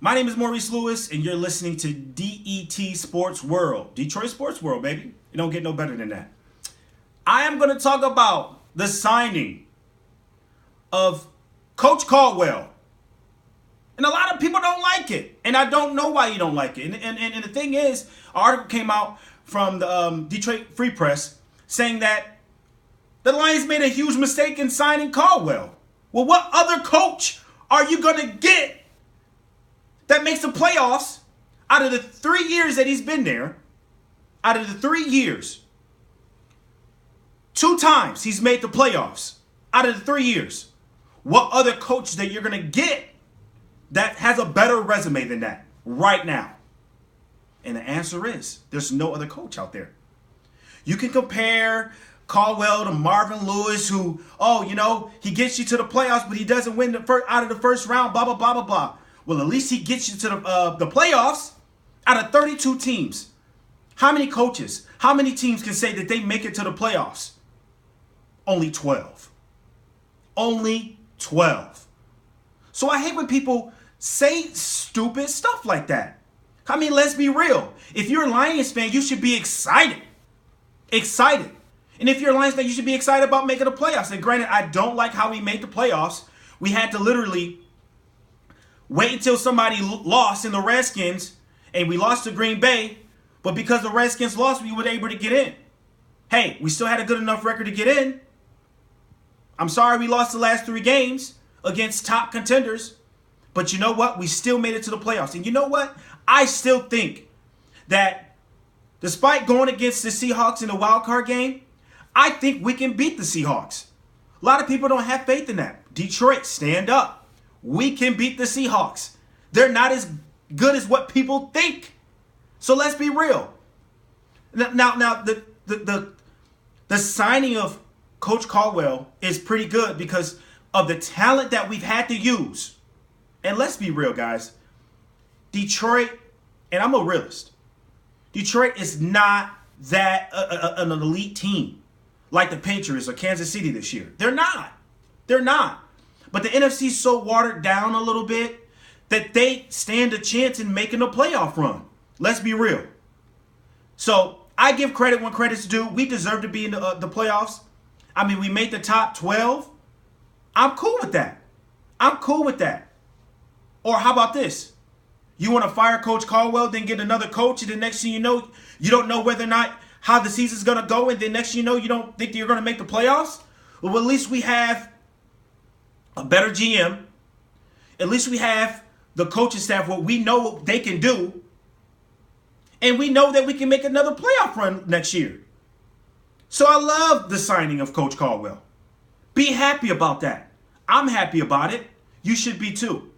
My name is Maurice Lewis, and you're listening to DET Sports World. Detroit Sports World, baby. You don't get no better than that. I am going to talk about the signing of Coach Caldwell. And a lot of people don't like it. And I don't know why you don't like it. And the thing is, an article came out from the Detroit Free Press saying that the Lions made a huge mistake in signing Caldwell. Well, what other coach are you going to get that makes the playoffs out of the 3 years that he's been there? Out of the 3 years, 2 times he's made the playoffs out of the 3 years. What other coach that you're going to get that has a better resume than that right now? And the answer is there's no other coach out there. You can compare Caldwell to Marvin Lewis, who, he gets you to the playoffs, but he doesn't win out of the first round, blah, blah, blah, blah, blah. Well, at least he gets you to the playoffs out of 32 teams. How many coaches, how many teams can say that they make it to the playoffs? Only 12. Only 12. So I hate when people say stupid stuff like that. I mean, let's be real. If you're a Lions fan, you should be excited. Excited. And if you're a Lions fan, you should be excited about making the playoffs. And granted, I don't like how we made the playoffs. We had to literally wait until somebody lost in the Redskins, and we lost to Green Bay. But because the Redskins lost, we were able to get in. Hey, we still had a good enough record to get in. I'm sorry we lost the last 3 games against top contenders. But you know what? We still made it to the playoffs. And you know what? I still think that despite going against the Seahawks in the wild card game, I think we can beat the Seahawks. A lot of people don't have faith in that. Detroit, stand up. We can beat the Seahawks. They're not as good as what people think. So let's be real. Now the signing of Coach Caldwell is pretty good because of the talent that we've had to use. And let's be real, guys. Detroit, and I'm a realist, Detroit is not that an elite team like the Patriots or Kansas City this year. They're not. They're not. But the NFC is so watered down a little bit that they stand a chance in making a playoff run. Let's be real. So I give credit when credit's due. We deserve to be in the playoffs. I mean, we made the top 12. I'm cool with that. I'm cool with that. Or how about this? You want to fire Coach Caldwell, then get another coach, and the next thing you know, you don't know whether or not how the season's going to go, and then next thing you know, you don't think you're going to make the playoffs? Well, at least we have a better GM. At least we have the coaching staff what we know they can do. And we know that we can make another playoff run next year. So I love the signing of Coach Caldwell. Be happy about that. I'm happy about it. You should be too.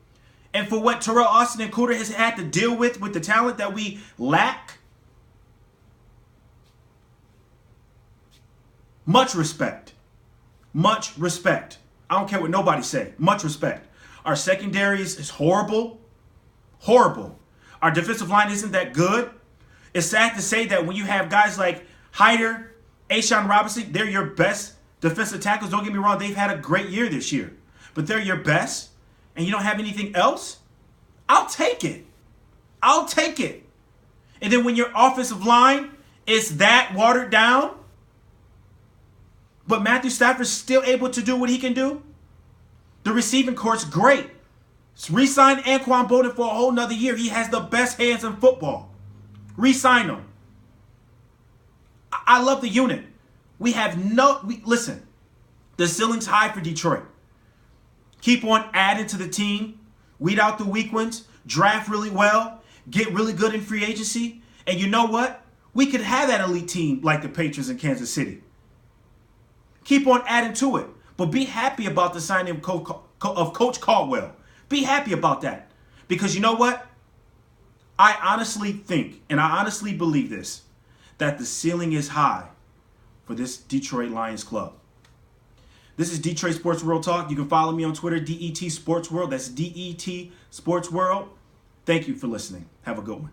And for what Terrell Austin and Cooter has had to deal with the talent that we lack, much respect. Much respect. I don't care what nobody say. Much respect. Our secondary is horrible. Horrible. Our defensive line isn't that good. It's sad to say that when you have guys like Hyder, Ashawn Robinson, they're your best defensive tackles. Don't get me wrong, they've had a great year this year. But they're your best, and you don't have anything else? I'll take it. I'll take it. And then when your offensive line is that watered down, but Matthew Stafford's still able to do what he can do, the receiving court's great. Re-sign Anquan Bolden for a whole nother year. He has the best hands in football. Re-sign him. I love the unit. Listen, the ceiling's high for Detroit. Keep on adding to the team. Weed out the weak ones. Draft really well. Get really good in free agency. And you know what? We could have that elite team like the Patriots in Kansas City. Keep on adding to it. But be happy about the signing of Coach Caldwell. Be happy about that. Because you know what? I honestly think, and I honestly believe this, that the ceiling is high for this Detroit Lions club. This is Detroit Sports World Talk. You can follow me on Twitter, DET Sports World. That's DET Sports World. Thank you for listening. Have a good one.